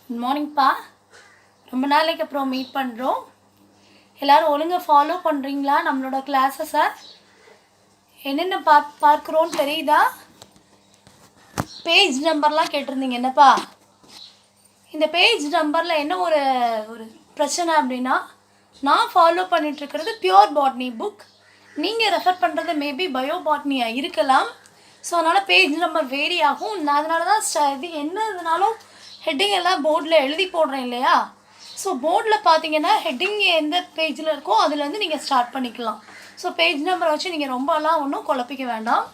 Good மார்னிங்ப்பா. ரொம்ப நாளைக்கு அப்புறம் மீட் பண்ணுறோம். எல்லோரும் ஒழுங்காக ஃபாலோ பண்ணுறீங்களா நம்மளோட கிளாஸஸை? என்னென்ன பார்க்குறோன்னு தெரியுதா? பேஜ் நம்பர்லாம் கேட்டிருந்தீங்க என்னப்பா. இந்த பேஜ் நம்பரில் என்ன ஒரு ஒரு பிரச்சனை அப்படின்னா, நான் ஃபாலோ பண்ணிகிட்ருக்கிறது பியூர் பாட்னி புக், நீங்கள் ரெஃபர் பண்ணுறது மேபி பயோ பாட்னியாக இருக்கலாம். ஸோ அதனால் பேஜ் நம்பர் வேரி ஆகும். நான் அதனால தான் இது என்ன இதனாலும் ஹெட்டிங் எல்லாம் போர்டில் எழுதி போடுறேன் இல்லையா. ஸோ போர்டில் பார்த்தீங்கன்னா ஹெட்டிங் எந்த பேஜில் இருக்கோ அதுலேருந்து நீங்கள் ஸ்டார்ட் பண்ணிக்கலாம். ஸோ பேஜ் நம்பரை வச்சு நீங்கள் ரொம்பலாம் ஒன்றும் குழப்பிக்க வேண்டாம்.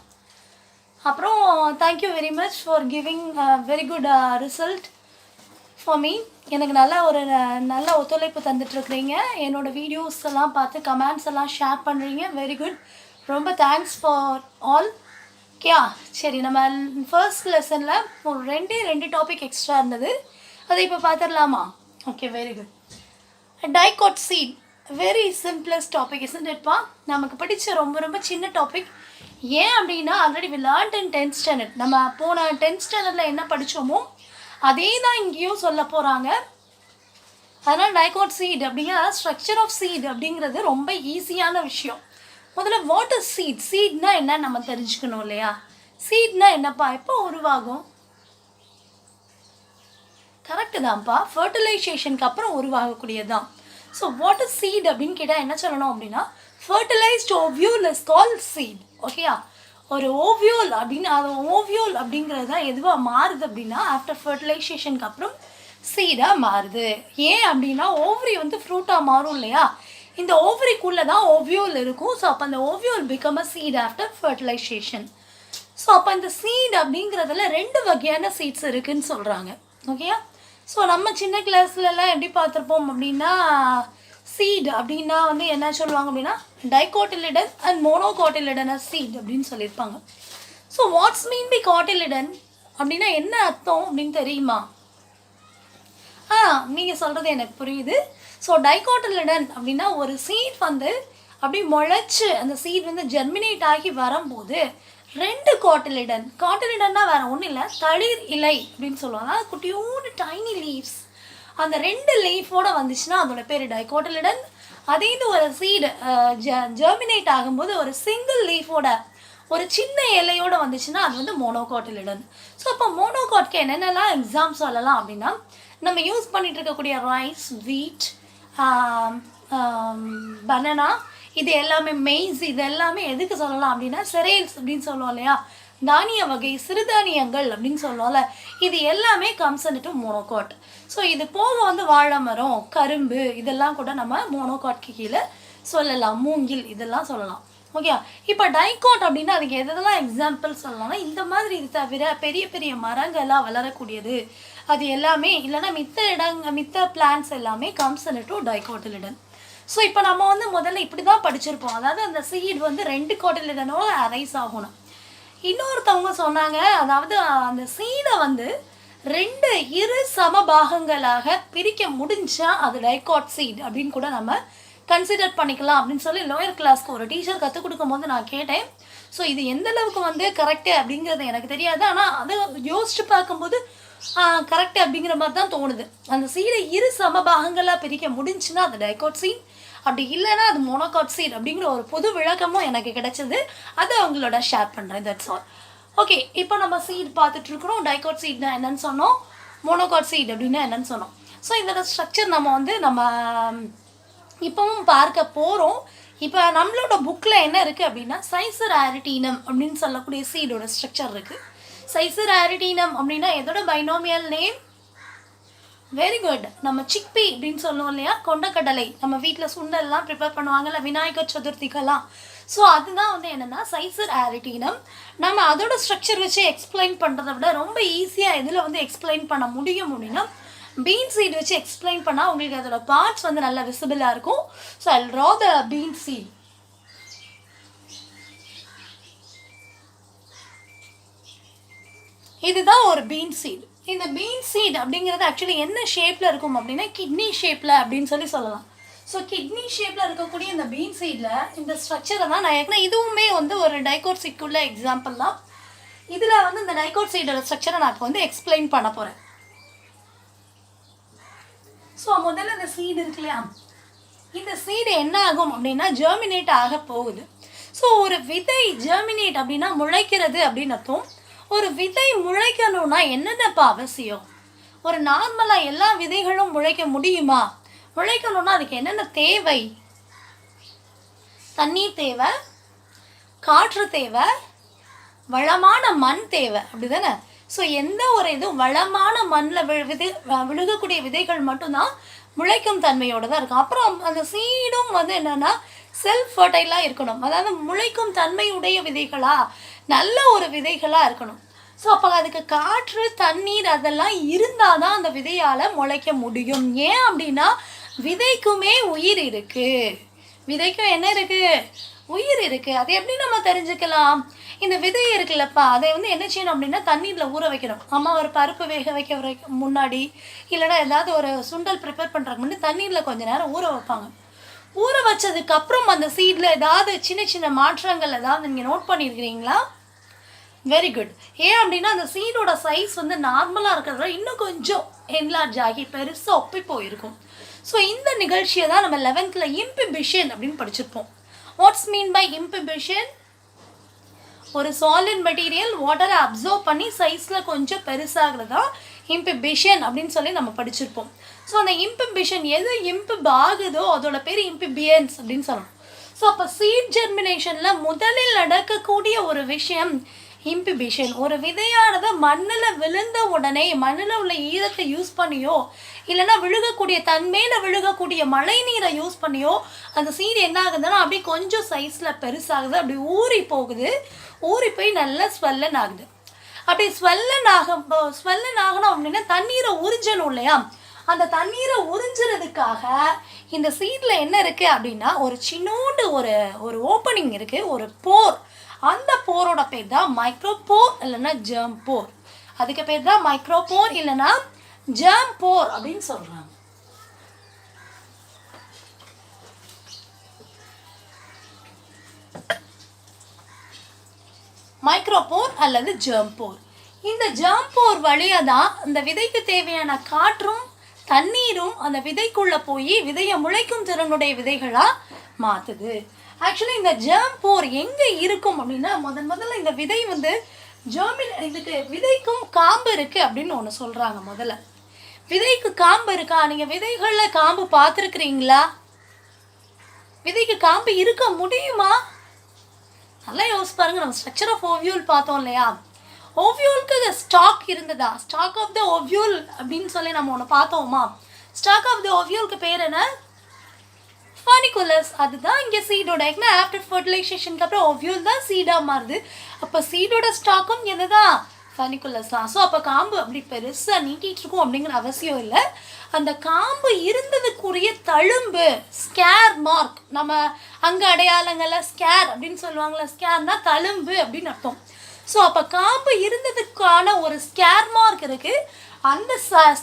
அப்புறம் thank you very much for giving very good result for me. எனக்கு நல்ல ஒத்துழைப்பு தந்துட்டுருக்குறீங்க. என்னோடய வீடியோஸ் எல்லாம் பார்த்து கமெண்ட்ஸ் எல்லாம் ஷேர் பண்ணுறீங்க. வெரி குட், ரொம்ப தேங்க்ஸ் ஃபார் ஆல். ஓகே, சரி, நம்ம ஃபர்ஸ்ட் லெசனில் ஒரு ரெண்டு டாபிக் எக்ஸ்ட்ரா இருந்தது, அதை இப்போ பார்த்துடலாமா? Okay, very good. Dicot seed, very simplest topic isn't இட்பா. நமக்கு பிடிச்ச ரொம்ப சின்ன டாபிக். ஏன் அப்படின்னா already we learned in 10th standard. நம்ம போன 10th ஸ்டாண்டர்டில் என்ன படித்தோமோ அதே தான் இங்கேயும் சொல்ல போகிறாங்க. அதனால் டைகாட் சீட் அப்படிங்கிற ஸ்ட்ரக்சர் ஆஃப் சீட் அப்படிங்கிறது ரொம்ப ஈஸியான விஷயம். முதல்ல வாட் இஸ் சீட்? சீட்னா என்ன நம்ம தெரிஞ்சுக்கணும் இல்லையா. சீட்னா என்னப்பா, எப்போ உருவாகும்? கரெக்டு தான்ப்பா, ஃபர்டிலைசேஷனுக்கு அப்புறம் உருவாகக்கூடியது தான். ஸோ வாட் இஸ் சீட் அப்படின்னு கேட்டால் என்ன சொல்லணும் அப்படின்னா, fertilised ovule is call seat. ஓகேயா, ஒரு ஓவியூல் அப்படின்னு அது ஓவியூல் அப்படிங்கிறது தான் எதுவாக மாறுது அப்படின்னா ஆஃப்டர் ஃபர்டிலைசேஷனுக்கு அப்புறம் சீடாக மாறுது. ஏன் அப்படின்னா ஓவரி வந்து ஃப்ரூட்டாக மாறும் இல்லையா. இந்த ஓவரிக்குள்ளே தான் ஓவியூல் இருக்கும். ஸோ அப்போ அந்த ovule become a seed after fertilisation. So அப்போ இந்த சீட் அப்படிங்கிறதுல 2 வகையான சீட்ஸ் இருக்குதுன்னு சொல்கிறாங்க. ஓகேயா, ஸோ நம்ம சின்ன கிளாஸ்லலாம் எப்படி பார்த்துருப்போம் அப்படின்னா, சீட் அப்படின்னா வந்து என்ன சொல்லுவாங்க அப்படின்னா டைகாட்டிலிடன் அண்ட் மோனோகாட்டிலிடன் சீட் அப்படின்னு சொல்லியிருப்பாங்க. So what's mean by cotyledon அப்படின்னா என்ன அர்த்தம் அப்படின்னு தெரியுமா? நீங்கள் சொல்கிறது எனக்கு புரியுது. ஸோ டைகாட்டிலிடன் அப்படின்னா ஒரு சீட் வந்து அப்படி முளைச்சி அந்த சீட் வந்து ஜெர்மினேட் ஆகி வரும்போது 2 காட்டிலிடன்னா வேறு ஒன்றும் இல்லை, தளிர் இலை அப்படின்னு சொல்லுவாங்க. குட்டியோடு டைனி லீவ்ஸ், அந்த 2 லீஃபோடு வந்துச்சுன்னா அதோட பேர் டைகாட்டிலிடன். அதே இது ஒரு சீடு ஜெர்மினேட் ஆகும்போது ஒரு சிங்கிள் லீஃபோட ஒரு சின்ன இலையோடு வந்துச்சுன்னா அது வந்து மோனோகாட்டிலிடன். ஸோ அப்போ மோனோகாட்க்கு என்னென்னலாம் எக்ஸாம் சொல்லலாம் அப்படின்னா, நம்ம யூஸ் பண்ணிகிட்டு இருக்கக்கூடிய ரைஸ், வீட், பனானா, இது எல்லாமே மெய்ஸ், இது எல்லாமே எதுக்கு சொல்லலாம் அப்படின்னா செரேல்ஸ் அப்படின்னு சொல்லுவோம் இல்லையா, தானிய வகை, சிறுதானியங்கள் அப்படின்னு சொல்லுவோம்ல, இது எல்லாமே கம்ஸ் இன்டு மோனோகாட். ஸோ இது போக வந்து வாழை மரம், கரும்பு, இதெல்லாம் கூட நம்ம மோனோகாட்க்கு கீழே சொல்லலாம். மூங்கில், இதெல்லாம் சொல்லலாம். ஓகே, இப்போ டைகாட் அப்படின்னா அதுக்கு எதெல்லாம் எக்ஸாம்பிள் சொல்லலாம்னா, இந்த மாதிரி இது தவிர பெரிய பெரிய மரங்களாக வளரக்கூடியது அது எல்லாமே, இல்லைனா மித்த பிளான்ஸ் எல்லாமே கம்ஸ் இன்டு டைகாட்டிலிடன். ஸோ இப்போ நம்ம வந்து முதல்ல இப்படி தான் படிச்சிருப்போம். அதாவது அந்த சீட் வந்து 2 காட்டிலிடனோட அரைஸ் ஆகணும். இன்னொருத்தவங்க சொன்னாங்க, அதாவது அந்த சீடை வந்து 2 இரு சமபாகங்களாக பிரிக்க முடிஞ்சா அது டைகாட் சீட் அப்படின்னு கூட நம்ம கன்சிடர் பண்ணிக்கலாம் அப்படின்னு சொல்லி லோயர் கிளாஸ்க்கு ஒரு டீச்சர் கற்றுக் கொடுக்கும் போது நான் கேட்டேன். ஸோ இது எந்த அளவுக்கு வந்து கரெக்டு அப்படிங்கிறது எனக்கு தெரியாது, ஆனால் அதை யோசிச்சு பார்க்கும்போது கரெக்டு அப்படிங்கிற மாதிரி தான் தோணுது. அந்த சீடை இரு சமபாகங்களாக பிரிக்க முடிஞ்சுன்னா அது டைகாட் சீட், அப்படி இல்லைன்னா அது மோனோகாட் சீட் அப்படிங்கிற ஒரு பொது விளக்கமும் எனக்கு கிடைச்சது. அதை அவங்களோட ஷேர் பண்ணுறேன். That's all. ஓகே, இப்போ நம்ம சீட் பார்த்துட்ருக்குறோம். டைகாட் சீட்னா என்னன்னு சொன்னோம், மோனோகாட் சீட் அப்படின்னா என்னன்னு சொன்னோம். ஸோ இதோட ஸ்ட்ரக்சர் நம்ம இப்போவும் பார்க்க போகிறோம். இப்போ நம்மளோட புக்கில் என்ன இருக்குது அப்படின்னா சைசர் ஆரிட்டீனம் அப்படின்னு சொல்லக்கூடிய சீடோட ஸ்ட்ரக்சர் இருக்குது. சைசர் ஆரிட்டீனம் அப்படின்னா எதோட பைனோமியல் நேம்? வெரி குட், நம்ம சிக்பி அப்படின்னு சொல்லுவோம் இல்லையா, கொண்டக்கடலை. நம்ம வீட்டில் சுண்டல்லாம் ப்ரிப்பேர் பண்ணுவாங்கல்ல விநாயகர் சதுர்த்திக்கெல்லாம். ஸோ அதுதான் வந்து என்னென்னா சைசர் ஆரிட்டீனம். நம்ம அதோட ஸ்ட்ரக்சர் வச்சு எக்ஸ்பிளைன் பண்ணுறதை விட ரொம்ப ஈஸியாக இதில் வந்து எக்ஸ்பிளைன் பண்ண முடியும் அப்படின்னா பீன் சீட் வச்சு எக்ஸ்பிளைன் பண்ணால் உங்களுக்கு அதோட பார்ட்ஸ் வந்து நல்லா விசிபிளாக இருக்கும். So I draw the bean seed. இதுதான் ஒரு பீன் சீட். இந்த பீன் சீட் அப்படிங்கிறது ஆக்சுவலி என்ன ஷேப்பில் இருக்கும் அப்படின்னா கிட்னி ஷேப்பில் அப்படின்னு சொல்லலாம். ஸோ கிட்னி ஷேப்பில் இருக்கக்கூடிய இந்த பீன் சீடில் இந்த ஸ்ட்ரக்சரை தான் நான் ஏற்கனவே இதுவுமே வந்து ஒரு டைகாட் சீட்குள்ள எக்ஸாம்பிள் தான். இதில் வந்து இந்த டைகாட் சீடோட ஸ்ட்ரக்சரை நான் இப்போ வந்து எக்ஸ்பிளைன் பண்ண போகிறேன். ஸோ முதல்ல இந்த சீடு இருக்கு இல்லையா, இந்த சீடு என்ன ஆகும் அப்படின்னா ஜெர்மினேட் ஆக போகுது. ஸோ ஒரு விதை ஜெர்மினேட் அப்படின்னா முளைக்கிறது அப்படின்னு அர்த்தம். ஒரு விதை முளைக்கணும்னா என்னென்னப்பா அவசியம்? ஒரு நார்மலாக எல்லா விதைகளும் முளைக்க முடியுமா? முளைக்கணும்னா அதுக்கு என்னென்ன தேவை? தண்ணீர் தேவை, காற்று தேவை, வளமான மண் தேவை, அப்படி தானே? ஸோ எந்த ஒரு இதுவும் வளமான மண்ணில் விழுகக்கூடிய விதைகள் மட்டும்தான் முளைக்கும் தன்மையோடு தான் இருக்கும். அப்புறம் அந்த சீடும் வந்து என்னென்னா செல்ஃப் ஃபர்டைலாக இருக்கணும், அதாவது முளைக்கும் தன்மையுடைய விதைகளாக நல்ல ஒரு விதைகளாக இருக்கணும். ஸோ அப்போ அதுக்கு காற்று தண்ணீர் அதெல்லாம் இருந்தால் தான் அந்த விதையால் முளைக்க முடியும். ஏன் அப்படின்னா விதைக்குமே உயிர் இருக்குது. விதைக்கும் என்ன இருக்குது? உயிர் இருக்குது. அதை எப்படி நம்ம தெரிஞ்சுக்கலாம்? இந்த விதை இருக்குல்லப்பா, அதை வந்து என்ன செய்யணும் அப்படின்னா தண்ணீரில் ஊற வைக்கணும். அம்மா ஒரு பருப்பு வேக வைக்க முன்னாடி இல்லைன்னா ஏதாவது ஒரு சுண்டல் ப்ரிப்பேர் பண்ணுறதுக்கு முன்னாடி தண்ணீரில் கொஞ்சம் நேரம் ஊற வைப்பாங்க. ஊற வச்சதுக்கப்புறம் அந்த சீடில் ஏதாவது சின்ன சின்ன மாற்றங்கள் ஏதாவது நீங்கள் நோட் பண்ணியிருக்கிறீங்களா? Very good. ஏன் அப்படின்னா அந்த சீடோட சைஸ் வந்து நார்மலாக இருக்கிறத இன்னும் கொஞ்சம் என்லார்ஜ் ஆகி பெருசாக ஒப்பி போயிருக்கும். ஸோ இந்த நிகழ்ச்சியை தான் நம்ம 11th இம்பிபிஷன் அப்படின்னு படிச்சிருப்போம். What's mean by imbibition? ஒரு சாலிட் மெட்டீரியல் வாட்டரை அப்சர்வ் பண்ணி சைஸில் கொஞ்சம் பெருசாகிறதா இம்பிபிஷன் அப்படின்னு சொல்லி நம்ம படிச்சிருப்போம். ஸோ அந்த இம்பிபிஷன் எது இம்பிப் ஆகுதோ அதோட பேர் இம்பிபியன்ஸ் அப்படின்னு சொல்லணும். ஸோ அப்போ சீட் ஜெர்மினேஷனில் முதலில் நடக்கக்கூடிய ஒரு விஷயம் இம்பிபிஷன். ஒரு விதையானது மண்ணில் விழுந்த உடனே மண்ணில் உள்ள ஈரத்தை யூஸ் பண்ணியோ இல்லைன்னா விழுகக்கூடிய தன்மையில் விழுகக்கூடிய மழை நீரை யூஸ் பண்ணியோ அந்த சீடு என்ன ஆகுதுன்னா அப்படியே கொஞ்சம் சைஸில் பெருசாகுது, அப்படி ஊறி போகுது. ஊறி போய் நல்லா ஸ்வெல்லன் ஆகுது. அப்படி ஸ்வெல்லன் ஆகணும் அப்படின்னா தண்ணீரை உறிஞ்சணும் இல்லையா? அந்த தண்ணீரை உறிஞ்சுறதுக்காக இந்த சீடில் என்ன இருக்குது அப்படின்னா ஒரு சின்னோண்டு ஒரு ஓப்பனிங் இருக்குது, ஒரு போர். அந்த போரோட பேர் தான் மைக்ரோபோர் இல்லைன்னா ஜெர்ம் போர். அதுக்கு பேர் தான் மைக்ரோபோர் இல்லைன்னா ஜெர்ம் போர் அப்படின்னு சொல்கிறாங்க. மைக்ரோபோர் அல்லது ஜெர்ம் போர். இந்த ஜெர்ம் போர் வழியாக தான் அந்த விதைக்கு தேவையான காற்றும் தண்ணீரும் அந்த விதைக்குள்ளே போய் விதையை முளைக்கும் திறனுடைய விதைகளாக மாற்றுது. ஆக்சுவலி இந்த ஜெர்ம் போர் எங்கே இருக்கும் அப்படின்னா முதல்ல இந்த விதை வந்து இதுக்கு விதைக்கும் காம்பு இருக்குது அப்படின்னு ஒன்று சொல்கிறாங்க. முதல்ல விதைக்கு காம்பு இருக்கா? நீங்கள் விதைகளில் காம்பு பார்த்துருக்குறீங்களா? விதைக்கு காம்பு இருக்க முடியுமா? நல்லா யோசிச்சு பாருங்க. நம்ம ஸ்ட்ரக்சர் ஆஃப் ஓவியூல் பார்த்தோம் இல்லையா? ஓவியூலுக்கு ஸ்டாக் இருந்ததா? ஸ்டாக் ஆஃப் த ஓவியூல் அப்படின்னு சொல்லி நம்ம ஒன்று பார்த்தோமா? ஸ்டாக் ஆஃப் த ஓவியூலுக்கு பேர் என்ன? ஃபர்னிகுலஸ். அதுதான் இங்கே சீடோட. ஏன்னா ஆஃப்டர் ஃபர்டிலைசேஷனுக்கு அப்புறம் ஓவியூல் தான் சீடாக மாறுது. அப்போ சீடோட ஸ்டாக்கும் எது தான்? ஃபர்னிகுலஸ் தான். ஸோ அப்போ காம்பு அப்படி பெருசாக நீட்டிகிட்டு இருக்கும் அப்படிங்கிற அவசியம் இல்லை. அந்த காம்பு இருந்ததுக்குரிய தழும்பு ஸ்கேர் மார்க், நம்ம அங்கே அடையாளங்களில் ஸ்கேர் அப்படின்னு சொல்லுவாங்களே, ஸ்கேர்னா தழும்பு அப்படின்னு அர்த்தம். ஸோ அப்போ காம்பு இருந்ததுக்கான ஒரு ஸ்கேர் மார்க் இருக்குது. அந்த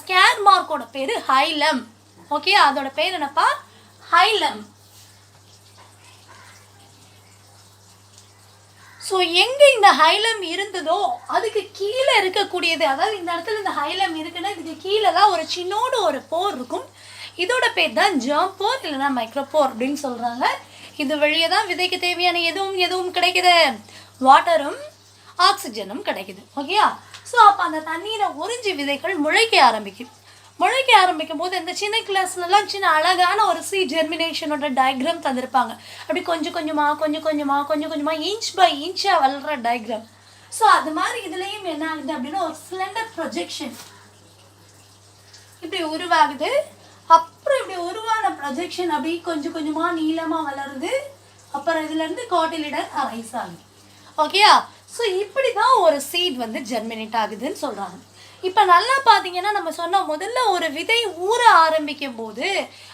ஸ்கேர் மார்க்கோட பேர் ஹைலம். ஓகே, அதோட பேர் என்னப்பா? ஹைலம். ஸோ எங்கே இந்த ஹைலம் இருந்ததோ அதுக்கு கீழே இருக்கக்கூடியது, அதாவது இந்த இடத்துல இந்த ஹைலம் இருக்குன்னா இதுக்கு கீழே தான் ஒரு சின்னோடு ஒரு போர் இருக்கும். இதோட பேர் தான் ஜெர்ம் போர் இல்லைன்னா மைக்ரோபோர் அப்படின்னு சொல்கிறாங்க. இது வழியே தான் விதைக்கு தேவையான எதுவும் கிடைக்குது, வாட்டரும் ஆக்சிஜனும் கிடைக்குது. ஓகேயா? ஸோ அப்போ அந்த தண்ணீரை உறிஞ்சி விதைகள் முளைக்க ஆரம்பிக்கும் போது இந்த சின்ன கிளாஸ்லலாம் சின்ன அழகான ஒரு சீட் ஜெர்மினேஷனோட டயக்ராம் தந்திருப்பாங்க. அப்படி கொஞ்சம் கொஞ்சமாக இன்ச் பை இன்ச்சாக வளர்கிற டயக்ராம். ஸோ அது மாதிரி இதுலேயும் என்ன ஆகுது அப்படின்னா ஒரு சிலிண்டர் ப்ரொஜெக்ஷன் இப்படி உருவாகுது. அப்புறம் இப்படி உருவான ப்ரொஜெக்ஷன் அப்படி கொஞ்சம் கொஞ்சமாக நீளமாக வளருது. அப்புறம் இதுலேருந்து காட்டிலிடர் அரைஸ் ஆகுது. ஓகேயா? ஸோ இப்படி தான் ஒரு சீட் வந்து ஜெர்மினேட் ஆகுதுன்னு சொல்கிறாங்க. இப்போ நல்லா பார்த்தீங்கன்னா நம்ம சொன்ன முதல்ல ஒரு விதை ஊற ஆரம்பிக்கும் போது,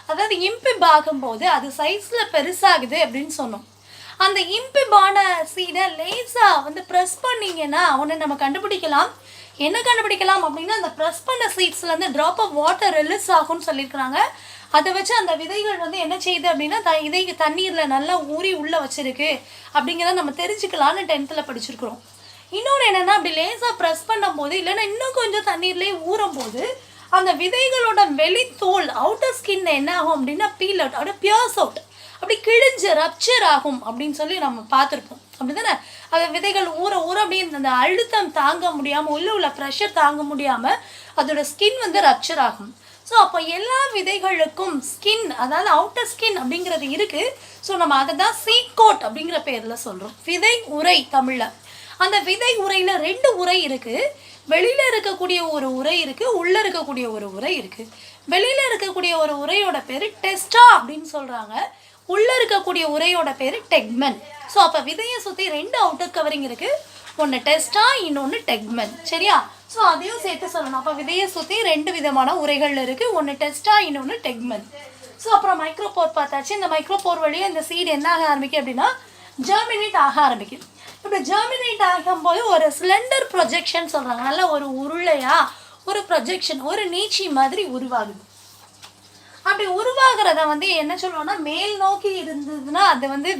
அதாவது இம்பிப் ஆகும்போது அது சைஸில் பெருசாகுது அப்படின்னு சொன்னோம். அந்த இம்பிபான சீடை லேசாக வந்து ப்ரெஸ் பண்ணிங்கன்னா ஒன்று நம்ம கண்டுபிடிக்கலாம். என்ன கண்டுபிடிக்கலாம் அப்படின்னா அந்த ப்ரெஸ் பண்ண சீட்ஸ்லேருந்து ட்ராப் ஆஃப் வாட்டர் ரிலீஸ் ஆகும்னு சொல்லியிருக்கிறாங்க. அதை வச்சு அந்த விதைகள் வந்து என்ன செய்யுது அப்படின்னா விதைக்கு தண்ணீரில் நல்லா ஊறி உள்ளே வச்சிருக்கு அப்படிங்கிறத நம்ம தெரிஞ்சுக்கலான்னு 10th படிச்சிருக்கிறோம். இன்னொன்று என்னென்னா அப்படி லேசாக ப்ரெஸ் பண்ணும்போது இல்லைன்னா இன்னும் கொஞ்சம் தண்ணீர்லேயே ஊறும் போது அந்த விதைகளோட வெளித்தோல் அவுட்டர் ஸ்கின் என்ன ஆகும் அப்படின்னா பீல் அவுட், அப்படியே பியர்ஸ் அவுட், அப்படி கிழிஞ்சு ரப்சர் ஆகும் அப்படின்னு சொல்லி நம்ம பார்த்துருப்போம். அப்படி தானே? அந்த விதைகள் ஊற ஊற அப்படியே அந்த அழுத்தம் தாங்க முடியாமல், உள்ள ப்ரெஷர் தாங்க முடியாமல் அதோட ஸ்கின் வந்து ரப்சர் ஆகும். ஸோ அப்போ எல்லா விதைகளுக்கும் ஸ்கின், அதாவது அவுட்டர் ஸ்கின் அப்படிங்கிறது இருக்குது. ஸோ நம்ம அதை தான் சீட் கோட் அப்படிங்கிற பேரில் சொல்கிறோம். விதை உரை தமிழில். அந்த விதை உரையில் 2 உரை இருக்குது. வெளியில் இருக்கக்கூடிய ஒரு உரை இருக்குது, உள்ளே இருக்கக்கூடிய ஒரு உரை இருக்குது. வெளியில் இருக்கக்கூடிய ஒரு உரையோட பேர் டெஸ்டா அப்படின்னு சொல்கிறாங்க. உள்ளே இருக்கக்கூடிய உரையோட பேர் டெக்மென். ஸோ அப்போ விதையை சுற்றி 2 அவுட்டர் கவரிங் இருக்குது. ஒன்று டெஸ்டா, இன்னொன்று டெக்மென். சரியா? ஸோ அதையும் சேர்த்து சொல்லணும். அப்போ விதையை சுற்றி 2 விதமான உரைகள் இருக்குது. ஒன்று டெஸ்டா, இன்னொன்று டெக்மென். ஸோ அப்புறம் மைக்ரோபோர் பார்த்தாச்சு. இந்த மைக்ரோபோர் வழியாக இந்த சீடு என்ன ஆக ஆரம்பிக்கும் அப்படின்னா ஜெர்மினேட் ஆக ஆரம்பிக்கும். இப்படி ஜெர்மினேட் ஆகும்போது ஒரு சிலிண்டர் ப்ரொஜெக்ஷன் சொல்கிறாங்க. நல்ல ஒரு உருளையாக ஒரு ப்ரொஜெக்ஷன், ஒரு நீச்சி மாதிரி உருவாகுது. அப்படி உருவாகிறத வந்து என்ன சொல்லுவோம்னா, மேல் நோக்கி இருந்ததுன்னா அது வந்து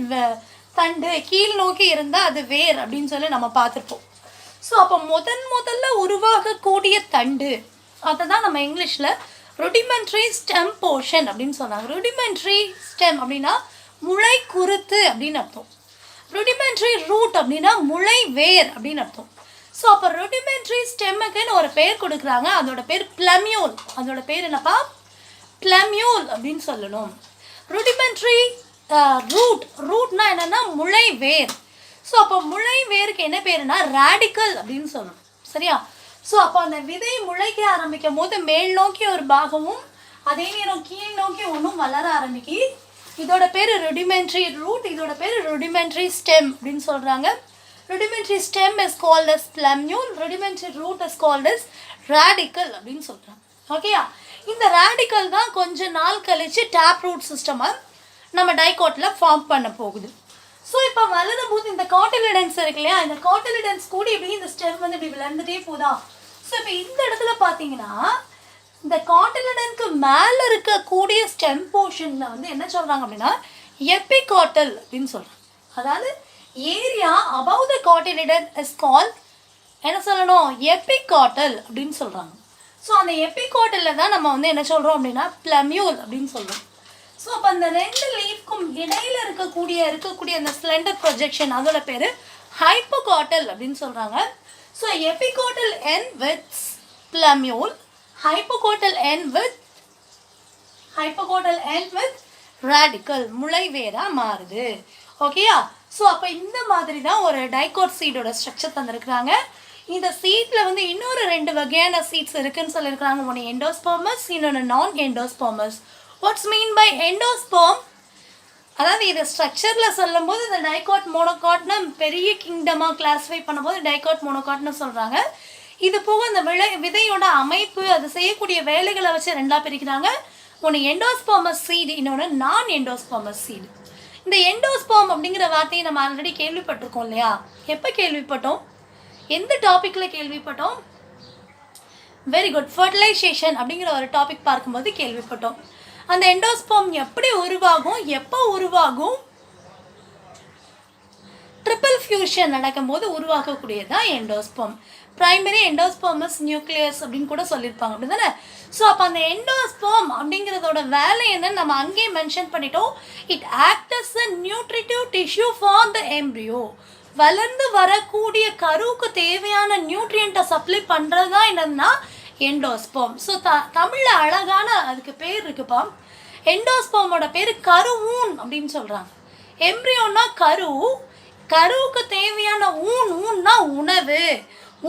தண்டு, கீழ் நோக்கி இருந்தால் அது வேர் அப்படின்னு சொல்லி நம்ம பார்த்துருப்போம். ஸோ அப்போ முதல்ல உருவாகக்கூடிய தண்டு, அதை தான் நம்ம இங்கிலீஷில் ருடிமெண்ட்ரி ஸ்டெம் போர்ஷன் அப்படின்னு சொன்னாங்க. ருடிமெண்ட்ரி ஸ்டெம் அப்படின்னா முளை குருத்து அப்படின்னு அர்த்தம். ருடிமெண்ட்ரி ரூட் அப்படின்னா முளை வேர் அப்படின்னு அர்த்தம். ஸோ அப்போ ருடிமெண்ட்ரி ஸ்டெம்முக்குன்னு ஒரு பேர் கொடுக்குறாங்க. அதோட பேர் பிளமியூல். அதோட பேர் என்னப்பா? பிளமியூல் அப்படின்னு சொல்லணும். ருடிமெண்ட்ரி ரூட்னா என்னென்னா முளை வேர். ஸோ அப்போ முளை வேருக்கு என்ன பேருனா ரேடிக்கல் அப்படின்னு சொல்லணும். சரியா? ஸோ அப்போ அந்த விதை முளைக்க ஆரம்பிக்கும் போது மேல் நோக்கி ஒரு பாகமும் அதே நேரம் கீழ் நோக்கி ஒன்றும் வளர ஆரம்பிக்கி. இதோட பேர் ருடிமெண்ட்ரி ரூட், இதோட பேர் ருடிமெண்ட்ரி ஸ்டெம் அப்படின்னு சொல்கிறாங்க. Rudimentary stem is called as plumule, rudimentary root is called as radicle அப்படின்னு சொல்கிறாங்க. ஓகேயா? இந்த ரேடிக்கல் தான் கொஞ்ச நாள் கழித்து டேப் ரூட் சிஸ்டமாக நம்ம டைகோட்டில் ஃபார்ம் பண்ண போகுது. ஸோ இப்போ வளரும் போது இந்த காட்டிலிடன்ஸ் இருக்கு இல்லையா, இந்த காட்டிலிடன்ஸ் கூட இப்படி இந்த ஸ்டெம் வந்து இப்படி விளர்ந்துட்டே போதா. ஸோ இப்போ இந்த இடத்துல பார்த்தீங்கன்னா இந்த காட்டிலிடனுக்கு மேலே இருக்கக்கூடிய ஸ்டெம் போர்ஷனில் வந்து என்ன சொல்கிறாங்க அப்படின்னா எபிகாட்டல் அப்படின்னு சொல்கிறாங்க. அதாவது area above the cotyledon is call என்ன சொல்லணும்? எபிகாட்டல் அப்படின்னு சொல்கிறாங்க. ஸோ அந்த எபிகாட்டலில் தான் நம்ம வந்து என்ன சொல்கிறோம் அப்படின்னா பிளமியூல் அப்படின்னு சொல்கிறோம். ஸோ அப்போ அந்த 2 லீஃப்க்கும் இடையில் இருக்கக்கூடிய அந்த ஸ்லெண்டர் ப்ரொஜெக்ஷன் அதோட பேர் ஹைப்போகாட்டல் அப்படின்னு சொல்கிறாங்க. So epicotyl end with plumule, hypocotyl end with radicle, முளை வேராக மாறுது. ஓகேயா? ஸோ அப்போ இந்த மாதிரி தான் ஒரு டைகோட் சீடோட ஸ்ட்ரக்சர் தந்திருக்கிறாங்க. இந்த சீட்டில் வந்து இன்னொரு 2 வகையான சீட்ஸ் இருக்குன்னு சொல்லியிருக்கிறாங்க. ஒன்று எண்டோஸ்பர்மஸ், இன்னொன்று non endospermous. What's mean by endosperm? அதாவது இது ஸ்ட்ரக்சரில் சொல்லும் போது இந்த டைகாட் மோனோகாட்னு பெரிய கிங்டமாக கிளாஸிஃபை பண்ணும்போது டைகாட் மோனோகாட்னு சொல்கிறாங்க. இது போக இந்த விதையோட அமைப்பு, அது செய்யக்கூடிய வேலைகளை வச்சு 2ஆக பிரிக்கிறாங்க. ஒன்று எண்டோஸ்பர்மஸ் சீடு, இன்னொன்று நான் எண்டோஸ்பர்மஸ் சீடு. இந்த எண்டோஸ்பர்ம் அப்படிங்கிற வார்த்தையை நம்ம ஆல்ரெடி கேள்விப்பட்டிருக்கோம் இல்லையா? எப்போ கேள்விப்பட்டோம்? எந்த டாப்பிக்கில் கேள்விப்பட்டோம்? வெரி குட், ஃபர்டிலைசேஷன் அப்படிங்கிற ஒரு டாபிக் பார்க்கும்போது கேள்விப்பட்டோம். அந்த எண்டோஸ்பர்ம் எப்படி உருவாகும், எப்போ உருவாகும்? ட்ரிபிள் ஃபியூஷன் நடக்கும்போது உருவாகக்கூடியது தான் எண்டோஸ்பர்ம். பிரைமரி எண்டோஸ்பர்மஸ் நியூக்ளியஸ் அப்படின்னு கூட சொல்லியிருப்பாங்க, அப்படி தானே? ஸோ அப்போ அந்த எண்டோஸ்பர்ம் அப்படிங்கிறதோட வேலை என்னன்னு நம்ம அங்கேயே மென்ஷன் பண்ணிட்டோம். It act as a nutritive tissue for the embryo. வளர்ந்து வரக்கூடிய கருவுக்கு தேவையான நியூட்ரியண்ட்டை சப்ளை பண்ணுறது தான் என்னதுன்னா எண்டோஸ்பர்ம். ஸோ தமிழில் அழகான அதுக்கு பேர் இருக்குப்பா. எண்டோஸ்பர்மோட பேர் கருவூன் அப்படின்னு சொல்கிறாங்க. எம்ப்ரியோன்னா கருவுக்கு தேவையான ஊன்னா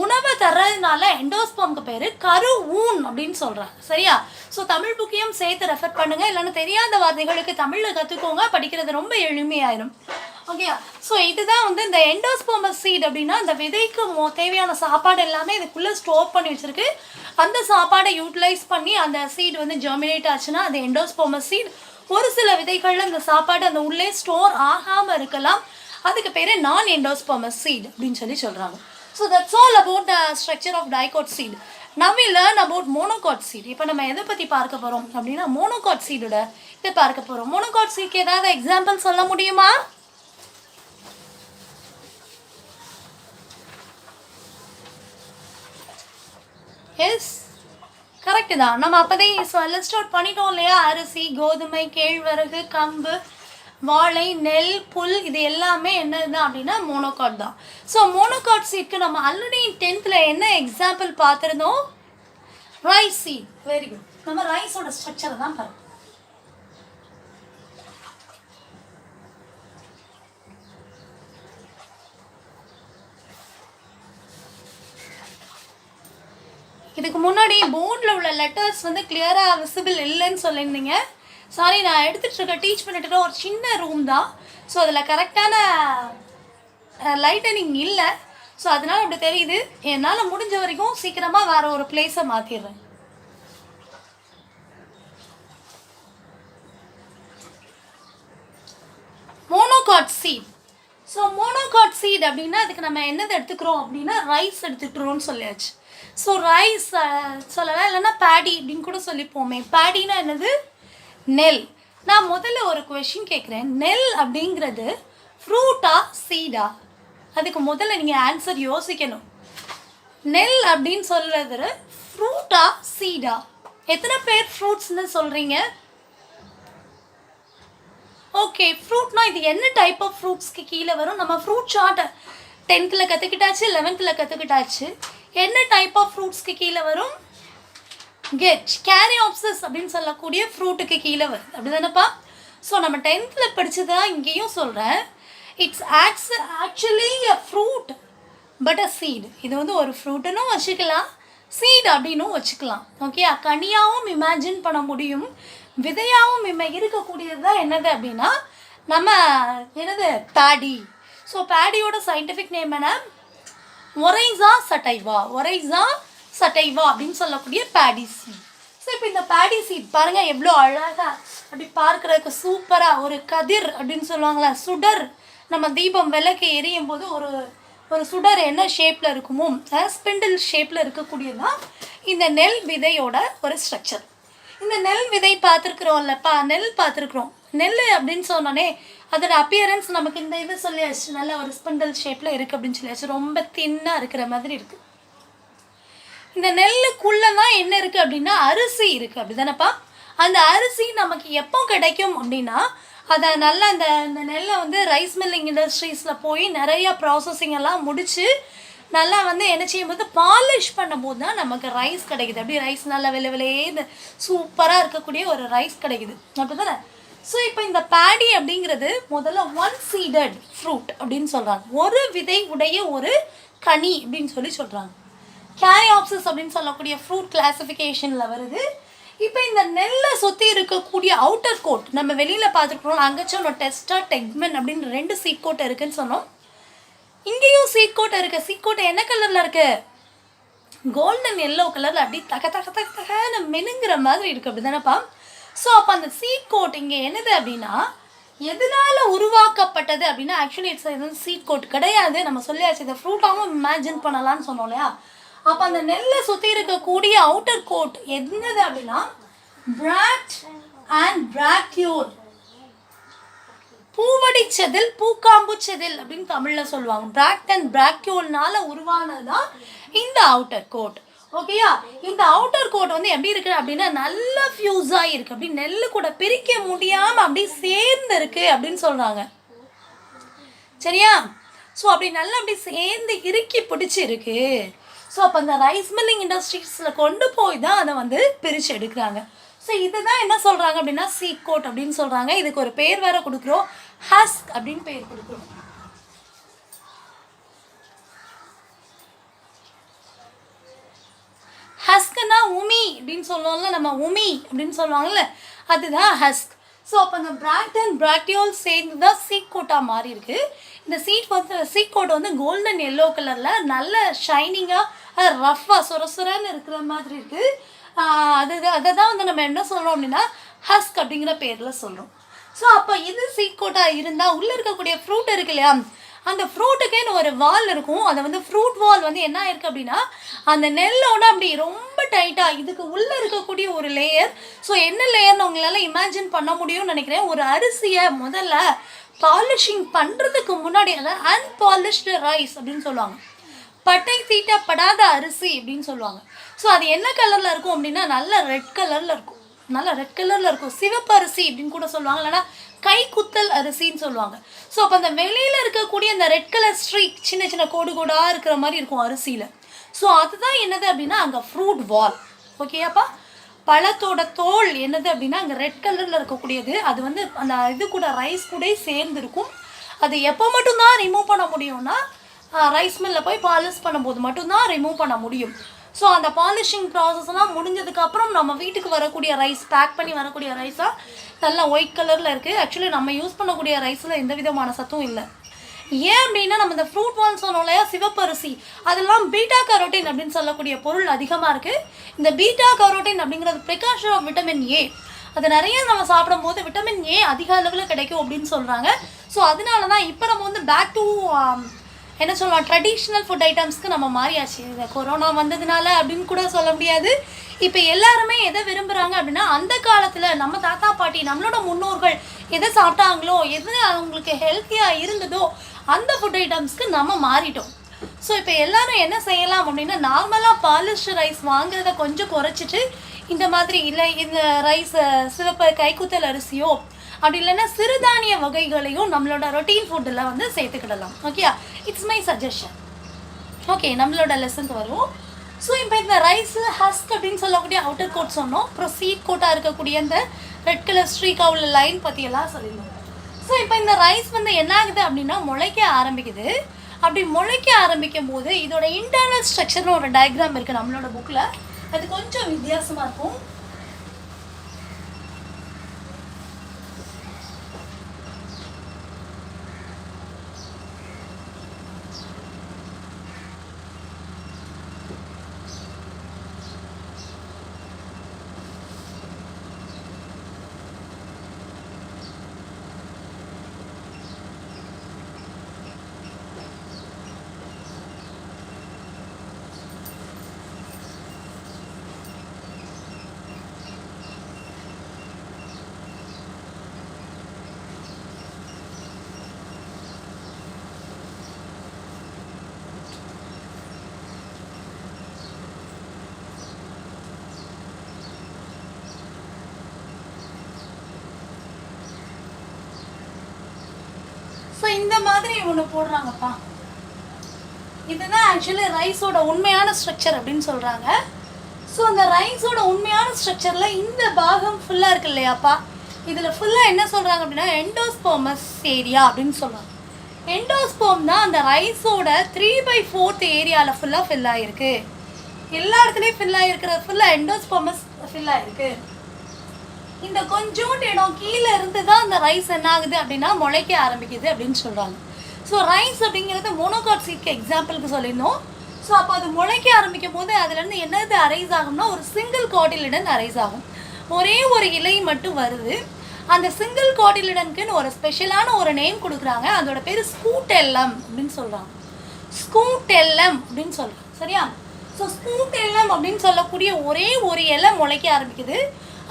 உணவை தர்றதுனால எண்டோஸ்பர்முக்கு பேர் கருவூன் அப்படின்னு சொல்கிறாங்க. சரியா? ஸோ தமிழ் புக்கையும் சேர்த்து ரெஃபர் பண்ணுங்கள். இல்லைன்னா தெரியாத வார்த்தைகளுக்கு தமிழில் கற்றுக்கோங்க, படிக்கிறது ரொம்ப எளிமையாயிரும். ஓகே? ஸோ இதுதான் வந்து இந்த எண்டோஸ்பர்மஸ் சீட் அப்படின்னா இந்த விதைக்கு தேவையான சாப்பாடு எல்லாமே இதுக்குள்ளே ஸ்டோர் பண்ணி வச்சுருக்கு. அந்த சாப்பாடை யூட்டிலைஸ் பண்ணி அந்த சீடு வந்து ஜெர்மினேட் ஆச்சுன்னா அது எண்டோஸ்பர்மஸ் சீட். ஒரு சில விதைகளில் இந்த சாப்பாடு அந்த உள்ளே ஸ்டோர் ஆகாமல் இருக்கலாம். அதுக்கு பேர் நான் எண்டோஸ்பர்மஸ் சீட் அப்படின்னு சொல்கிறாங்க. So that's all about the structure of dicot seed. Now we learn about monocot seed. இப்போ நம்ம எதை பற்றி பார்க்க போகிறோம் அப்படின்னா மோனோகாட் சீடோட இதை பார்க்க போகிறோம். மோனோகாட் சீட்க்கு ஏதாவது எக்ஸாம்பிள் சொல்ல முடியுமா? எஸ், கரெக்டு தான். நம்ம அப்போதே லிஸ்ட் அவுட் பண்ணிட்டோம் இல்லையா? அரிசி, கோதுமை, கேழ்வரகு, கம்பு, வாழை, நெல், புல், இது எல்லாமே என்னது அப்படின்னா மோனோகாட் தான். ஸோ மோனோகாட் சீட்க்கு நம்ம ஆல்ரெடி 10th என்ன எக்ஸாம்பிள் பார்த்துருந்தோம்? Rice seed. Very good. நம்ம ரைஸோட ஸ்ட்ரக்சரை தான் பாருங்க. இதுக்கு முன்னாடி போர்டில் உள்ள லெட்டர்ஸ் வந்து கிளியராக விசிபிள் இல்லைன்னு சொல்லியிருந்தீங்க. சாரி, நான் எடுத்துகிட்டு டீச் பண்ணிட்டு ஒரு சின்ன ரூம் தான். ஸோ அதில் கரெக்டான லைட்டனிங் இல்லை. ஸோ அதனால் அப்படி தெரியுது. என்னால் முடிஞ்ச வரைக்கும் சீக்கிரமாக வேறு ஒரு பிளேஸை மாற்றிடுறேன். Monocot seed. So monocot seed அப்படின்னா அதுக்கு நம்ம என்னது எடுத்துக்கிறோம் அப்படின்னா ரைஸ் எடுத்துக்கிறோம்னு சொல்லியாச்சு. ஸோ ரைஸ் சொல்லலாம், இல்லைன்னா பேடி அப்படின்னு கூட சொல்லிப்போமே. பேடினா என்னது? நெல். நான் முதல்ல ஒரு கொஷின் கேட்குறேன். நெல் அப்படிங்கிறது ஃப்ரூட்டா சீடா? அதுக்கு முதல்ல நீங்கள் ஆன்சர் யோசிக்கணும். நெல் அப்படின்னு சொல்கிறது ஃப்ரூட்டா சீடா? எத்தனை பேர் ஃப்ரூட்ஸ்ன்னு சொல்கிறீங்க? ஓகே, ஃப்ரூட்னா இது என்ன டைப் ஆஃப் ஃப்ரூட்ஸ்க்கு கீழே வரும்? நம்ம ஃப்ரூட் சார்ட் 10th கற்றுக்கிட்டாச்சு, 11th கற்றுக்கிட்டாச்சு. என்ன டைப் ஆஃப் ஃப்ரூட்ஸ்க்கு கீழே வரும்? கேரியாப்சிஸ் அப்படின்னு சொல்லக்கூடிய ஃப்ரூட்டுக்கு கீழே வருது. அப்படி தானேப்பா? ஸோ நம்ம 10th படித்ததா இங்கேயும் சொல்கிறேன். It's actually a fruit but a seed. இது வந்து ஒரு ஃப்ரூட்டுன்னு வச்சுக்கலாம், சீடு அப்படின்னும் வச்சுக்கலாம். ஓகே, கனியாகவும் இமேஜின் பண்ண முடியும், விதையாகவும் இருக்கக்கூடியது தான் என்னது அப்படின்னா நம்ம என்னது பேடி. ஸோ பேடியோட சயின்டிஃபிக் நேம் என்ன? ஒரைசா சட்டைவா. ஒரைசா சட்டைவா அப்படின்னு சொல்லக்கூடிய பேடி சீட். ஸோ இப்போ இந்த பேடி சீட் பாருங்கள் எவ்வளோ அழகாக அப்படி பார்க்குறதுக்கு சூப்பராக ஒரு கதிர் அப்படின்னு சொல்லுவாங்களே, சுடர். நம்ம தீபம் விளக்கு எரியும் போது ஒரு சுடர் என்ன ஷேப்பில் இருக்குமோ ஸ்பிண்டில் ஷேப்பில் இருக்கக்கூடியது தான் இந்த நெல் விதையோட ஒரு ஸ்ட்ரக்சர். இந்த நெல் விதை பார்த்துருக்குறோம்லப்பா, நெல் பார்த்துருக்குறோம். நெல் அப்படின்னு சொன்னோன்னே அதோட அப்பியரன்ஸ் நமக்கு இந்த இது சொல்லியாச்சு, நல்ல ஒரு ஸ்பிண்டல் ஷேப்பில் இருக்குது அப்படின்னு சொல்லியாச்சு. ரொம்ப தின்னாக இருக்கிற மாதிரி இருக்குது. இந்த நெல்லுக்குள்ளே தான் என்ன இருக்குது அப்படின்னா அரிசி இருக்குது. அப்படி தானேப்பா? அந்த அரிசி நமக்கு எப்போ கிடைக்கும் அப்படின்னா அதை நல்லா இந்த நெல்லை வந்து ரைஸ் மில்லிங் இண்டஸ்ட்ரீஸில் போய் நிறையா ப்ராசஸிங் எல்லாம் முடித்து நல்லா வந்து என்ன செய்யும்போது பாலிஷ் பண்ணும்போது தான் நமக்கு ரைஸ் கிடைக்குது. அப்படி ரைஸ் நல்லா விலையிலேன்னு சூப்பராக இருக்கக்கூடிய ஒரு ரைஸ் கிடைக்குது. அப்படி தானே? ஸோ இப்போ இந்த பேடி அப்படிங்கிறது முதல்ல ஒன் சீடட் ஃப்ரூட் அப்படின்னு சொல்கிறாங்க. ஒரு விதை உடைய ஒரு கனி அப்படின்னு சொல்கிறாங்க. கேரியாப்சிஸ் அப்படின்னு சொல்லக்கூடிய ஃப்ரூட் கிளாசிஃபிகேஷனில் வருது. இப்போ இந்த நெல்லை சுற்றி இருக்கக்கூடிய அவுட்டர் கோட் நம்ம வெளியில் பார்த்துருக்குறோம். அங்கேச்சும் டெஸ்டா டெக்மென் அப்படின்னு 2 சீட் கோட் இருக்குதுன்னு சொன்னோம். இங்கேயும் சீட் கோட் இருக்குது. சீட் கோட் என்ன கலரில் இருக்குது? கோல்டன் எல்லோ கலரில் அப்படி தகன்னு மெனுங்கிற மாதிரி இருக்குது. அப்படி தானேப்பா? ஸோ அப்போ அந்த சீட் கோட் இங்கே என்னது அப்படின்னா எதனால் உருவாக்கப்பட்டது அப்படின்னா ஆக்சுவலி இட்ஸ் எதுவும் சீட் கோட் கிடையாது. நம்ம சொல்லியாச்சு இதை ஃப்ரூட்டாகவும் இமேஜின் பண்ணலான்னு சொன்னோம் இல்லையா? அப்போ அந்த நெல்லை சுற்றி இருக்கக்கூடிய அவுட்டர் கோட் என்னது அப்படின்னா பிராக்ட் அண்ட் பிராக்யூல். பூவடி செதில், பூக்காம்பு செதில் அப்படின்னு தமிழில் சொல்லுவாங்க. பிராக்ட் அண்ட் பிராக்யூல்னால உருவானது தான் இந்த அவுட்டர் கோட். ஓகேயா? இந்த அவுட்டர் கோட் வந்து எப்படி இருக்குது அப்படின்னா நல்ல ஃபியூஸாக இருக்குது. அப்படி நெல்லு கூட பிரிக்க முடியாமல் அப்படி சேர்ந்து இருக்குது அப்படின்னு சொல்கிறாங்க. சரியா? ஸோ அப்படி நல்லா அப்படி சேர்ந்து இறுக்கி பிடிச்சிருக்கு. ஸோ அப்போ அந்த ரைஸ் மில்லிங் இண்டஸ்ட்ரீஸில் கொண்டு போய் தான் அதை வந்து பிரித்து எடுக்கிறாங்க. ஸோ இதுதான் என்ன சொல்கிறாங்க அப்படின்னா சீட் கோட் அப்படின்னு சொல்கிறாங்க. இதுக்கு ஒரு பேர் வேறு கொடுக்குறோம், ஹஸ்க் அப்படின்னு பேர் கொடுக்குறோம். ஹஸ்க்னா உமி அப்படின்னு சொல்லுவோம்ல, நம்ம உமி அப்படின்னு சொல்லுவாங்கல்ல, அதுதான் ஹஸ்க். ஸோ அப்போ அந்த பிராக்ட் அண்ட் பிராக்டியோல் சேர்ந்து தான் சீட் கோட்டாக மாறி இருக்கு. இந்த சீட் கோட் வந்து கோல்டன் எல்லோ கலரில் நல்ல ஷைனிங்காக ரஃப்பாக சொரசுரன்னு இருக்கிற மாதிரி இருக்குது. அதை தான் வந்து நம்ம என்ன சொல்கிறோம் அப்படின்னா ஹஸ்க் அப்படிங்கிற பேரில் சொல்கிறோம். ஸோ அப்போ இது சீட் கோட்டாக இருந்தால் உள்ளே இருக்கக்கூடிய ஃப்ரூட் இருக்கு இல்லையா, அந்த ஃப்ரூட்டுக்குன்னு ஒரு வால் இருக்கும். அதை வந்து ஃப்ரூட் வால் வந்து என்ன ஆயிருக்கு அப்படின்னா அந்த நெல்லோட அப்படி ரொம்ப டைட்டாக இதுக்கு உள்ளே இருக்கக்கூடிய ஒரு லேயர். ஸோ என்ன லேயர்னு உங்களால் இமேஜின் பண்ண முடியும்னு நினைக்கிறேன். ஒரு அரிசியை முதல்ல பாலிஷிங் பண்ணுறதுக்கு முன்னாடி அதை அன்பாலிஷ்டு ரைஸ் அப்படின்னு சொல்லுவாங்க. பட்டை தீட்டப்படாத அரிசி அப்படின்னு சொல்லுவாங்க. ஸோ அது என்ன கலரில் இருக்கும் அப்படின்னா நல்ல ரெட் கலரில் இருக்கும், நல்லா ரெட் கலரில் இருக்கும். சிவப்பு அரிசி அப்படின்னு கூட சொல்லுவாங்க, இல்லைன்னா கைக்குத்தல் அரிசின்னு சொல்லுவாங்க. ஸோ அப்போ அந்த வெளியில் இருக்கக்கூடிய அந்த ரெட் கலர் ஸ்ட்ரீக் சின்ன சின்ன கோடு கோடாக இருக்கிற மாதிரி இருக்கும் அரிசியில். ஸோ அதுதான் என்னது அப்படின்னா அங்கே ஃப்ரூட் வால். ஓகேயாப்பா, பழத்தோட தோல் என்னது அப்படின்னா அங்கே ரெட் கலரில் இருக்கக்கூடியது. அது வந்து அந்த இது கூட ரைஸ் கூட சேர்ந்துருக்கும். அது எப்போ மட்டும்தான் ரிமூவ் பண்ண முடியும்னா ரைஸ் மில்லில் போய் பாலிஷ் பண்ணும்போது மட்டும்தான் ரிமூவ் பண்ண முடியும். ஸோ அந்த பாலிஷிங் ப்ராசஸ்லாம் முடிஞ்சதுக்கப்புறம் நம்ம வீட்டுக்கு வரக்கூடிய ரைஸ், பேக் பண்ணி வரக்கூடிய ரைஸாக நல்லா ஒயிட் கலரில் இருக்குது. ஆக்சுவலி நம்ம யூஸ் பண்ணக்கூடிய ரைஸில் எந்த விதமான சத்தும் இல்லை. ஏன் அப்படின்னா நம்ம இந்த ஃப்ரூட் வால் சொன்னோம் இல்லையா, சிவப்பரிசி, அதெல்லாம் பீட்டா கரோட்டின் அப்படின்னு சொல்லக்கூடிய பொருள் அதிகமாக இருக்குது. இந்த பீட்டா கரோட்டின் அப்படிங்கிறது ப்ரிகாஷன் ஆஃப் விட்டமின் ஏ. அது நிறைய நம்ம சாப்பிடும்போது விட்டமின் ஏ அதிக அளவில் கிடைக்கும் அப்படின்னு சொல்கிறாங்க. ஸோ அதனால தான் இப்போ நம்ம வந்து பேக் டு என்ன சொல்லலாம், ட்ரெடிஷ்னல் ஃபுட் ஐட்டம்ஸ்க்கு நம்ம மாறியாச்சு. இந்த கொரோனா வந்ததுனால அப்படின்னு கூட சொல்ல முடியாது. இப்போ எல்லாருமே எதை விரும்புகிறாங்க அப்படின்னா அந்த காலத்தில் நம்ம தாத்தா பாட்டி நம்மளோட முன்னோர்கள் எதை சாப்பிட்டாங்களோ, எது அவங்களுக்கு ஹெல்த்தியாக இருந்ததோ அந்த ஃபுட் ஐட்டம்ஸ்க்கு நம்ம மாறிட்டோம். ஸோ இப்போ எல்லோரும் என்ன செய்யலாம் அப்படின்னா நார்மலாக பாலிஷ்டு ரைஸ் வாங்குறத கொஞ்சம் குறைச்சிட்டு இந்த மாதிரி இல்லை இந்த ரைஸ் சிவப்பு கைக்குத்தல் அரிசியோ அப்படி இல்லைன்னா சிறுதானிய வகைகளையும் நம்மளோட ரொட்டீன் ஃபுட்டில் வந்து சேர்த்துக்கிடலாம். Okay, it's my suggestion. Okay, நம்மளோட லெசனுக்கு வருவோம். ஸோ இப்போ இந்த ரைஸ் ஹஸ்க் அப்படின்னு சொல்லக்கூடிய அவுட்டர் கோட் சொன்னோம். அப்புறம் சீட் கோட்டாக இருக்கக்கூடிய அந்த ரெட் கலர் ஸ்ட்ரீக்காக உள்ள லைன் பற்றியெல்லாம் சொல்லிடுவோம். ஸோ இப்போ இந்த ரைஸ் வந்து என்ன ஆகுது அப்படின்னா முளைக்க ஆரம்பிக்குது. அப்படி முளைக்க ஆரம்பிக்கும் போது இதோட இன்டர்னல் ஸ்ட்ரக்சர்னு ஒரு டயக்ராம் இருக்குது நம்மளோட புக்கில். அது கொஞ்சம் வித்தியாசமாக இருக்கும். ஸோ இந்த மாதிரி ஒன்று போடுறாங்கப்பா. இதுதான் ஆக்சுவலி ரைஸோட உண்மையான ஸ்ட்ரக்சர் அப்படின்னு சொல்கிறாங்க. ஸோ அந்த ரைஸோட உண்மையான ஸ்ட்ரக்சரில் இந்த பாகம் ஃபுல்லாக இருக்கு இல்லையாப்பா, இதில் ஃபுல்லாக என்ன சொல்கிறாங்க அப்படின்னா எண்டோஸ்போமஸ் ஏரியா அப்படின்னு சொல்கிறாங்க. எண்டோஸ்போம் தான் அந்த ரைஸோட 3/4 ஏரியாவில் ஃபுல்லாக ஃபில் ஆகிருக்கு. எல்லா இடத்துலையும் ஃபில் ஆகிருக்கிறது ஃபுல்லாக எண்டோஸ்போமஸ் ஃபில் ஆகிருக்கு. இந்த கொஞ்சோண்டு இடம் கீழே இருந்து தான் அந்த ரைஸ் என்ன ஆகுது அப்படின்னா முளைக்க ஆரம்பிக்குது அப்படின்னு சொல்கிறாங்க. ஸோ ரைஸ் அப்படிங்கிறது மோனோகாட் சீட்க்கு எக்ஸாம்பிளுக்கு சொல்லியிருந்தோம். ஸோ அப்போ அது முளைக்க ஆரம்பிக்கும் போது அதுலேருந்து என்னது அரைஸ் ஆகும்னா ஒரு சிங்கிள் காட்டிலிடன் அரைஸ் ஆகும். ஒரே ஒரு இலை மட்டும் வருது. அந்த சிங்கிள் காட்டிலிடனுக்குன்னு ஒரு ஸ்பெஷலான ஒரு நேம் கொடுக்குறாங்க. அதோட பேர் ஸ்கூட்டெல்லம் அப்படின்னு சொல்கிறாங்க. ஸ்கூட்டெல்லம் அப்படின்னு சொல்கிறாங்க, சரியா? ஸோ ஸ்கூட்டெல்லம் அப்படின்னு சொல்லக்கூடிய ஒரே ஒரு இலை முளைக்க ஆரம்பிக்குது.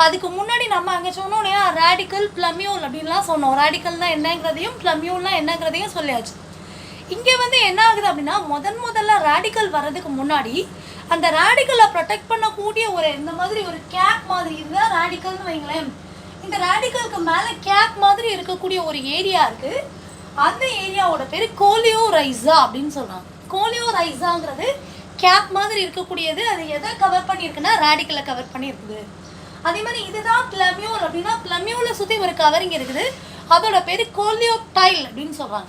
அதுக்கு முன்னாடி நம்ம அங்கே சொன்னோம் இல்லையா, ரேடிக்கல் பிளமியூல் அப்படின்லாம் சொன்னோம். ரேடிக்கல்னால் என்னங்கிறதையும் பிளமியூல்னால் என்னங்கிறதையும் சொல்லியாச்சு. இங்கே வந்து என்ன ஆகுது அப்படின்னா முதல்ல ரேடிக்கல் வர்றதுக்கு முன்னாடி அந்த ரேடிக்கலை ப்ரொடெக்ட் பண்ணக்கூடிய ஒரு இந்த மாதிரி ஒரு கேப் மாதிரி இருந்தால் ரேடிக்கல்னு வைங்களேன். இந்த ரேடிக்கலுக்கு மேலே கேப் மாதிரி இருக்கக்கூடிய ஒரு ஏரியா இருக்குது. அந்த ஏரியாவோட பேர் கோலியோரைசா அப்படின்னு சொல்கிறாங்க. கோலியோரைசாங்கிறது கேப் மாதிரி இருக்கக்கூடியது. அது எதை கவர் பண்ணியிருக்குன்னா ரேடிக்கலை கவர் பண்ணியிருக்குது. அதே மாதிரி இதுதான் பிளமியூல் அப்படின்னா பிளமியூலை சுற்றி ஒரு கவரிங் இருக்குது. அதோட பேர் கோலியோடைல் அப்படின்னு சொல்கிறாங்க.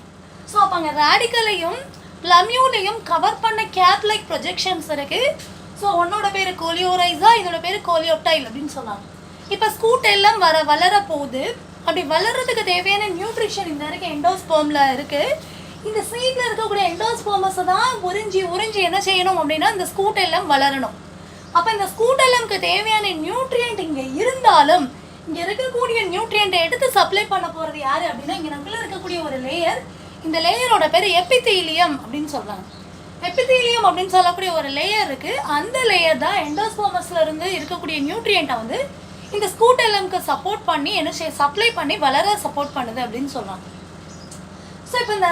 ஸோ அப்போ அங்கே ரேடிக்கலையும் பிளமியூலையும் கவர் பண்ண கேப் லைக் ப்ரொஜெக்ஷன்ஸ் இருக்குது. ஸோ ஒன்னோட பேர் கோலியோரைசா, இதோட பேர் கோலியோடைல் அப்படின்னு சொன்னாங்க. இப்போ ஸ்கூட்டெல்லாம் வளர போகுது. அப்படி வளர்கிறதுக்கு தேவையான நியூட்ரிஷன் இந்த இருக்க எண்டோஸ்போமில் இருக்குது. இந்த சீட்டில் இருக்கக்கூடிய எண்டோஸ்போமஸை தான் உறிஞ்சி என்ன செய்யணும் அப்படின்னா இந்த ஸ்கூட்டெல்லாம் வளரணும். அப்போ இந்த ஸ்கூட்டெல்லம்க்கு தேவையான நியூட்ரியன்ட் இங்கே இருந்தாலும் இங்கே இருக்கக்கூடிய நியூட்ரியண்ட்டை எடுத்து சப்ளை பண்ண போகிறது யார் அப்படின்னா இங்கே நம்மள இருக்கக்கூடிய ஒரு லேயர். இந்த லேயரோட பேர் எபித்தீலியம் அப்படின்னு சொல்கிறாங்க. எபித்தீலியம் அப்படின்னு சொல்லக்கூடிய ஒரு லேயர் இருக்குது. அந்த லேயர் தான் எண்டோஸ்போமஸில் இருந்து இருக்கக்கூடிய நியூட்ரியண்ட்டை வந்து இந்த ஸ்கூட்டெல்லம்க்கு சப்போர்ட் பண்ணி என்ன சப்ளை பண்ணி வளர சப்போர்ட் பண்ணுது அப்படின்னு சொல்கிறாங்க. ஸோ இப்போ இந்த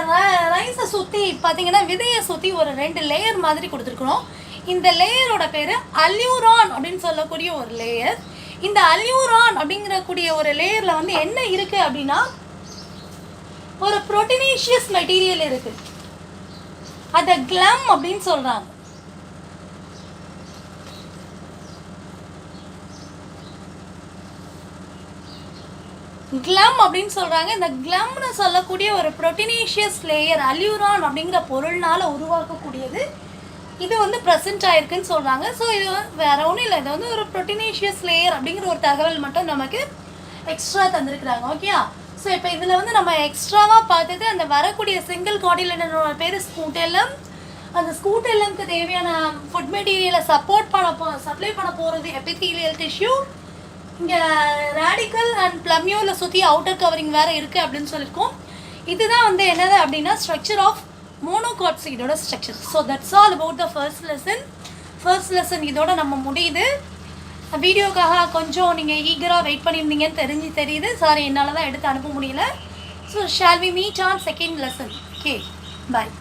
ரைஸை சுற்றி பார்த்தீங்கன்னா விதையை சுற்றி ஒரு 2 லேயர் மாதிரி கொடுத்துருக்குறோம். இந்த லேயரோட பேர் அல்யூரான் அப்படின்னு சொல்லக்கூடிய ஒரு லேயர். இந்த அல்யூரான் அப்படிங்கக்கூடிய ஒரு லேயரில் வந்து என்ன இருக்குது அப்படின்னா ஒரு புரோட்டீனேஷியஸ் மெட்டீரியல் இருக்குது. அதை கிளம் அப்படின்னு சொல்கிறாங்க. கிளம் அப்படின்னு சொல்கிறாங்க. இந்த கிளம்னு சொல்லக்கூடிய ஒரு புரோட்டீனேஷியஸ் லேயர் அல்யூரான் அப்படிங்கிற பொருள்னால் உருவாக்கக்கூடியது. இது வந்து ப்ரெசென்ட் ஆயிருக்குன்னு சொல்கிறாங்க. ஸோ இது வேற ஒன்றும் இல்லை, இது வந்து ஒரு புரோட்டீனேஷியஸ் லேயர் அப்படிங்கிற ஒரு தகவல் மட்டும் நமக்கு எக்ஸ்ட்ரா தந்திருக்கிறாங்க. ஓகேயா? ஸோ இப்போ இதில் வந்து நம்ம எக்ஸ்ட்ராவாக பார்த்தது அந்த வரக்கூடிய சிங்கிள் கார்டிலேஜனோட பேர் ஸ்கூட்டெல்லம். அந்த ஸ்கூட்டெல்லம்க்கு தேவையான ஃபுட் மெட்டீரியலை சப்ளை பண்ண போகிறது எபிதீலியல் டிஷ்யூ. இங்கே ரேடிக்கல் அண்ட் ப்ளமியோவில் சுற்றி அவுட்டர் கவரிங் வேறு இருக்குது அப்படின்னு சொல்லியிருக்கோம். இதுதான் வந்து என்னது அப்படின்னா ஸ்ட்ரக்சர் ஆஃப் மோனோகாட் சீடோட structure. So that's all about the first lesson இதோட நம்ம முடியுது. வீடியோக்காக கொஞ்சம் நீங்கள் ஈகராக வெயிட் பண்ணியிருந்தீங்கன்னு தெரியுது. சாரி, என்னால் தான் எடுத்து அனுப்ப முடியல. So shall we meet on second lesson. Okay, bye.